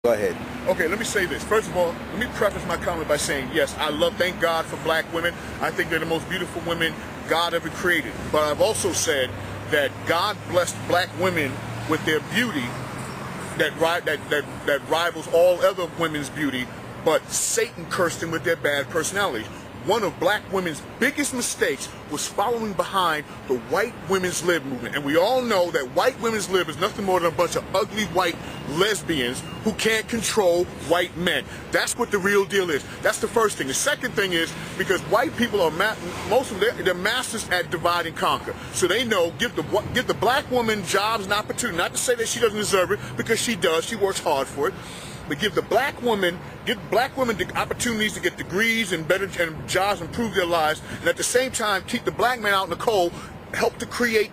Go ahead. Okay, let me say this. First of all, let me preface my comment by saying, yes, thank God for black women. I think they're the most beautiful women God ever created. But I've also said that God blessed black women with their beauty that rivals all other women's beauty, but Satan cursed them with their bad personalities. One of black women's biggest mistakes was following behind the white women's lib movement. And we all know that white women's lib is nothing more than a bunch of ugly white lesbians who can't control white men. That's what the real deal is. That's the first thing. The second thing is because white people are, most of them, they're masters at divide and conquer. So they know, give the black woman jobs and opportunity. Not to say that she doesn't deserve it, because she does. She works hard for it. But give black women the opportunities to get degrees and better jobs, improve their lives, and at the same time keep the black man out in the cold, help to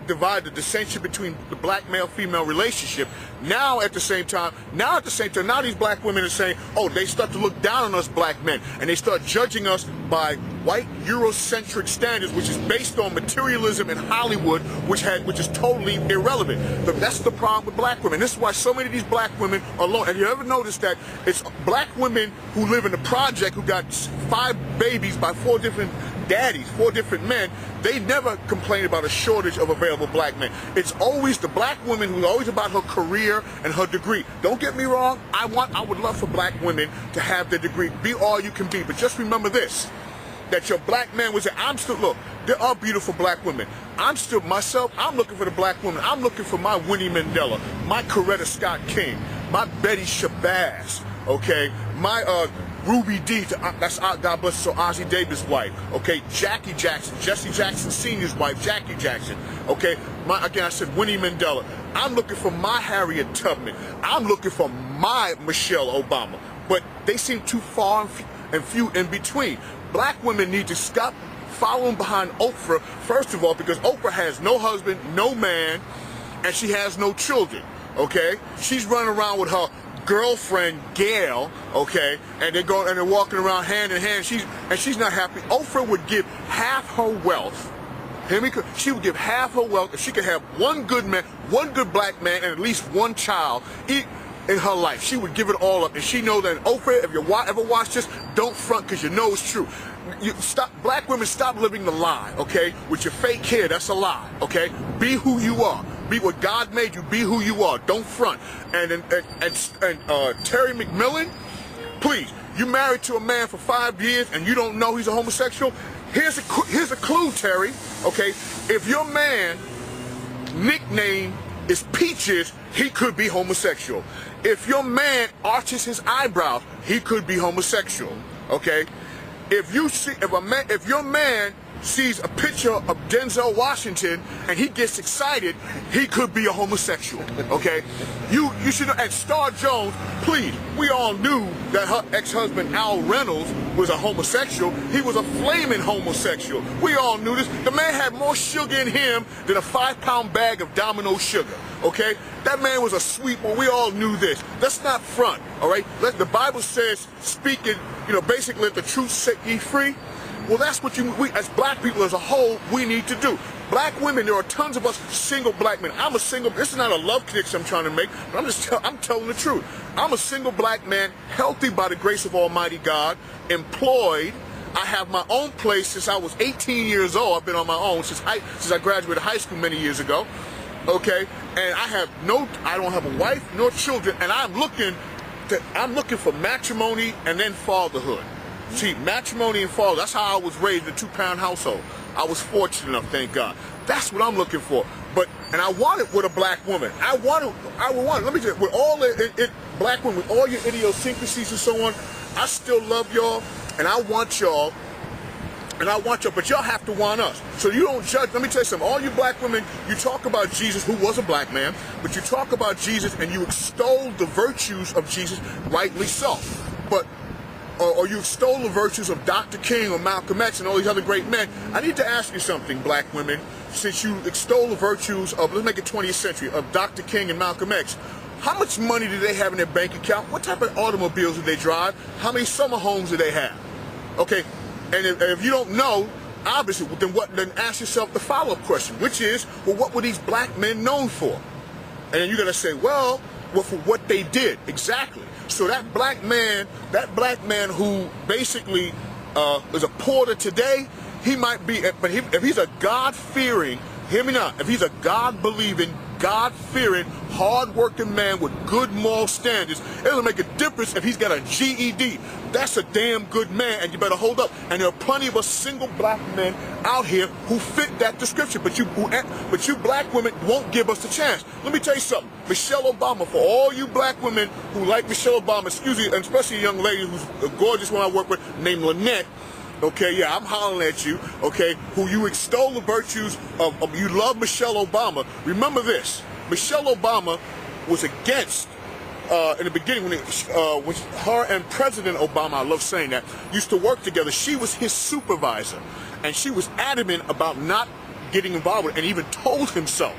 divide the dissension between the black male-female relationship. Now at the same time, now these black women are saying, oh, they start to look down on us black men, and they start judging us by white Eurocentric standards, which is based on materialism in Hollywood, which is totally irrelevant. But that's the problem with black women. This is why so many of these black women are alone. Have you ever noticed that it's black women who live in the project who got 5 babies by 4 different daddies, 4 different men? They never complain about a shortage of available black men. It's always the black woman who's always about her career and her degree. Don't get me wrong, I would love for black women to have their degree, be all you can be, but just remember this, that your black man was look, there are beautiful black women. I'm looking for the black woman. I'm looking for my Winnie Mandela, my Coretta Scott King, my Betty Shabazz, okay, my Ruby D, that's God bless her, so Ozzie Davis' wife, okay, Jackie Jackson, Jesse Jackson Sr.'s wife, Jackie Jackson, okay, again I said Winnie Mandela. I'm looking for my Harriet Tubman. I'm looking for my Michelle Obama, but they seem too far and few in between. Black women need to stop following behind Oprah, first of all, because Oprah has no husband, no man, and she has no children, okay? She's running around with her girlfriend Gail, okay, and they're walking around hand in hand. She's not happy. Oprah would give half her wealth. Hear me? She would give half her wealth if she could have one good man, one good black man, and at least one child in her life. She would give it all up, and she knows that. Oprah, if you ever watch this, don't front, because you know it's true. Black women, stop living the lie, okay? With your fake hair, that's a lie, okay? Be who you are. Be what God made you. Be who you are. Don't front. And Terry McMillan, please, you married to a man for 5 years and you don't know he's a homosexual. Here's a clue, Terry. Okay, if your man nickname is Peaches, he could be homosexual. If your man arches his eyebrows, he could be homosexual. Okay, if your man sees a picture of Denzel Washington and he gets excited, he could be a homosexual, okay? You should know, and Star Jones, please, we all knew that her ex-husband Al Reynolds was a homosexual. He was a flaming homosexual. We all knew this. The man had more sugar in him than a 5-pound bag of Domino sugar, okay? That man was a sweet one. We all knew this. Let's not front, all right? The Bible says, speaking, basically let the truth set ye free. Well, that's what we as black people as a whole, we need to do. Black women, there are tons of us single black men. I'm a single, this is not a love connection I'm trying to make, but I'm telling the truth. I'm a single black man, healthy by the grace of Almighty God, employed. I have my own place since I was 18 years old. I've been on my own since I graduated high school many years ago. Okay? And I don't have a wife nor children, and I'm looking for matrimony and then fatherhood. See, matrimony and father, that's how I was raised in a 2-parent household. I was fortunate enough, thank God. That's what I'm looking for. And I want it with a black woman. I would want it. Let me tell you, with all black women, with all your idiosyncrasies and so on, I still love y'all, and I want y'all, but y'all have to want us. So you don't judge. Let me tell you something. All you black women, you talk about Jesus, who was a black man, but you talk about Jesus and you extol the virtues of Jesus, rightly so. Or you extol the virtues of Dr. King or Malcolm X and all these other great men. I need to ask you something, black women. Since you extol the virtues of, let's make it 20th century, of Dr. King and Malcolm X, how much money do they have in their bank account? What type of automobiles do they drive? How many summer homes do they have? Okay, and if you don't know, obviously, then ask yourself the follow-up question, which is, well, what were these black men known for? And then you're going to say, well, well, for what they did, exactly. So that black man who basically is a porter today, he might be, but if he's a God-fearing, hear me now, if he's a God-believing, God-fearing, hard-working man with good moral standards, it doesn't make a difference if he's got a GED. That's a damn good man, and you better hold up. And there are plenty of us single black men out here who fit that description, but you black women won't give us the chance. Let me tell you something. Michelle Obama, for all you black women who like Michelle Obama, excuse me, and especially a young lady who's a gorgeous one I work with named Lynette, okay, yeah, I'm hollering at you, okay, who you extol the virtues of you love Michelle Obama. Remember this, Michelle Obama was against, in the beginning, when her and President Obama, I love saying that, used to work together. She was his supervisor, and she was adamant about not getting involved with it, and even told him so.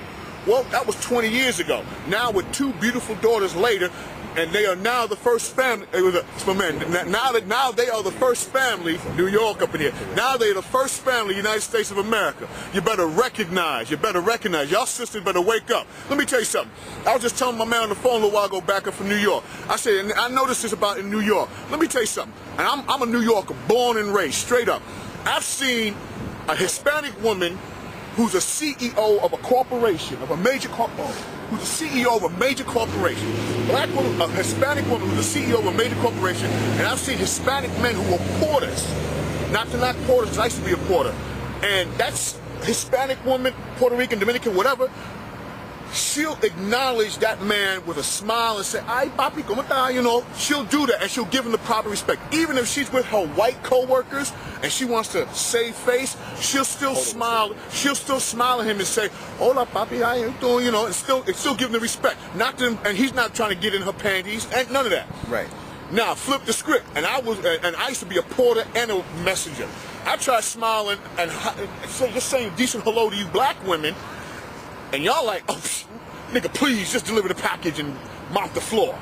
Well, that was 20 years ago. Now, with two beautiful daughters later, and they are now the first family. Now they are the first family from New York up in here. Now they are the first family, United States of America. You better recognize. Y'all sisters better wake up. Let me tell you something. I was just telling my man on the phone a little while ago back up from New York. I said, and I noticed this about in New York. Let me tell you something. And I'm a New Yorker, born and raised, straight up. I've seen a Hispanic woman who's a CEO of a corporation, of a major corporation, who's a CEO of a major corporation. Black woman, a Hispanic woman who's a CEO of a major corporation, and I've seen Hispanic men who are porters. Not to knock porters, 'cause I used to be a porter. And that's Hispanic woman, Puerto Rican, Dominican, whatever. She'll acknowledge that man with a smile and say, "Ay, papi, ¿cómo está?" You know, she'll do that, and she'll give him the proper respect. Even if she's with her white co-workers and she wants to save face, she'll still smile. She'll still smile at him and say, "Hola, papi, how you doing?" You know, and still give him the respect. Not to, and he's not trying to get in her panties, and none of that. Right. Now, flip the script, and I used to be a porter and a messenger. I tried smiling and just saying decent hello to you black women. And y'all like, "Oh, nigga, please just deliver the package and mop the floor."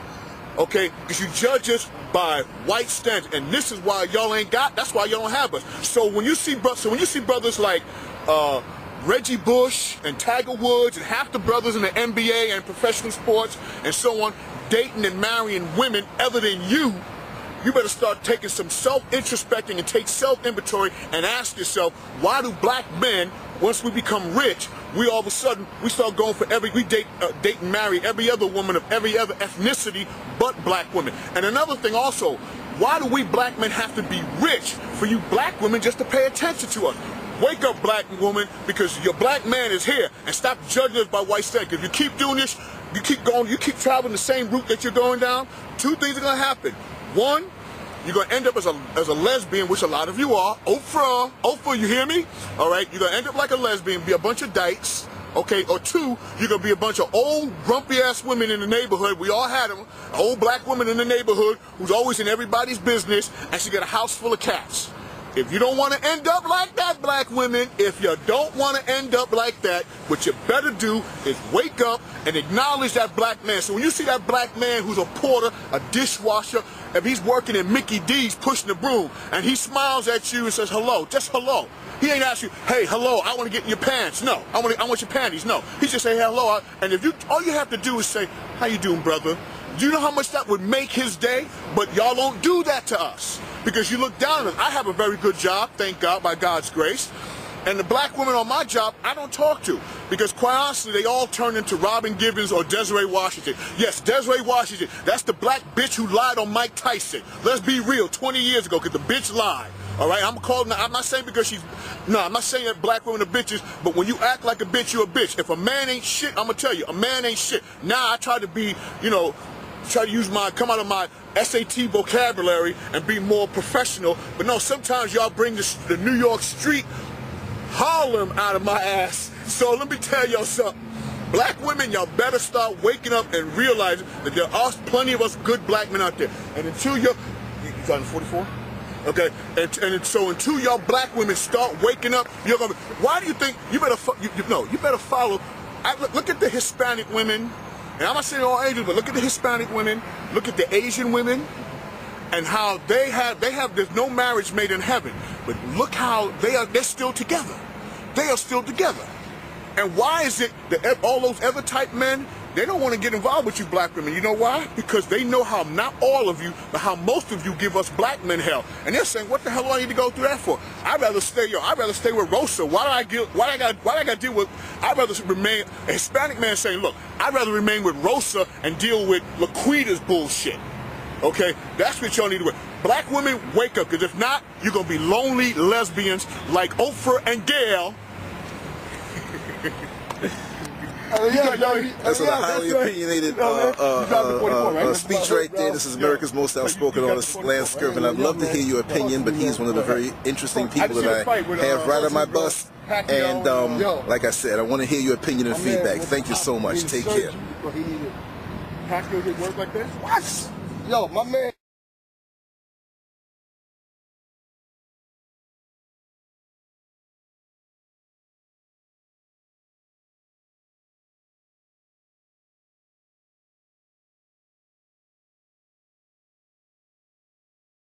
Okay? Because you judge us by white standards. And this is why y'all ain't got, that's why y'all don't have us. So when you see brothers like Reggie Bush and Tiger Woods and half the brothers in the NBA and professional sports and so on, dating and marrying women other than you, you better start taking some self-introspecting and take self-inventory and ask yourself, why do black men, once we become rich, we all of a sudden, we start going for we date and marry every other woman of every other ethnicity but black women. And another thing also, why do we black men have to be rich for you black women just to pay attention to us? Wake up, black woman, because your black man is here, and stop judging us by white standards. If you keep doing this, you keep traveling the same route that you're going down, two things are gonna happen. One, you're going to end up as a lesbian, which a lot of you are. Oprah, you hear me? All right, you're going to end up like a lesbian, be a bunch of dykes, okay? Or two, you're going to be a bunch of old, grumpy-ass women in the neighborhood. We all had them. An old black woman in the neighborhood who's always in everybody's business, and she got a house full of cats. If you don't want to end up like that, black women, if you don't want to end up like that, what you better do is wake up and acknowledge that black man. So when you see that black man who's a porter, a dishwasher, if he's working in Mickey D's pushing the broom, and he smiles at you and says hello, just hello. He ain't ask you, "Hey, hello, I want to get in your pants." No, I want your panties. No, he just say hello, and if all you have to do is say, "How you doing, brother?" Do you know how much that would make his day? But y'all don't do that to us because you look down on us. I have a very good job, thank God, by God's grace. And the black women on my job, I don't talk to because, quite honestly, they all turn into Robin Givens or Desiree Washington. Yes, Desiree Washington. That's the black bitch who lied on Mike Tyson. Let's be real, 20 years ago, because the bitch lied. All right, I'm not saying because I'm not saying that black women are bitches, but when you act like a bitch, you're a bitch. If a man ain't shit, I'm going to tell you, a man ain't shit. Now I try to be, try to come out of my SAT vocabulary and be more professional. But no, sometimes y'all bring the New York street Harlem out of my ass. So let me tell y'all something. Black women, y'all better start waking up and realizing that there are plenty of us good black men out there. And until you 44? Okay, and so until y'all black women start waking up, you're gonna. Why do you think you better? You better follow. Look at the Hispanic women. And I'm not saying all Asians, but look at the Hispanic women, look at the Asian women, and how there's no marriage made in heaven. But look how they're still together. They are still together. And why is it that all those other type men, They don't want to get involved with you black women. You know why? Because they know how, not all of you, but how most of you give us black men hell. And they're saying, what the hell do I need to go through that for? I'd rather stay with Rosa. I'd rather remain, a Hispanic man saying, look, I'd rather remain with Rosa and deal with Laquita's bullshit. Okay? That's what y'all need to do. Black women, wake up, because if not, you're going to be lonely lesbians like Oprah and Gail. That's a highly opinionated speech right there. This is America's most outspoken artist, Lancescurv, and I'd love to hear your opinion, but he's one of the very interesting people that I have right on my bus. And like I said, I want to hear your opinion and feedback. Thank you so much. Take care. Pacquiao did work like that? What? Yo, my man.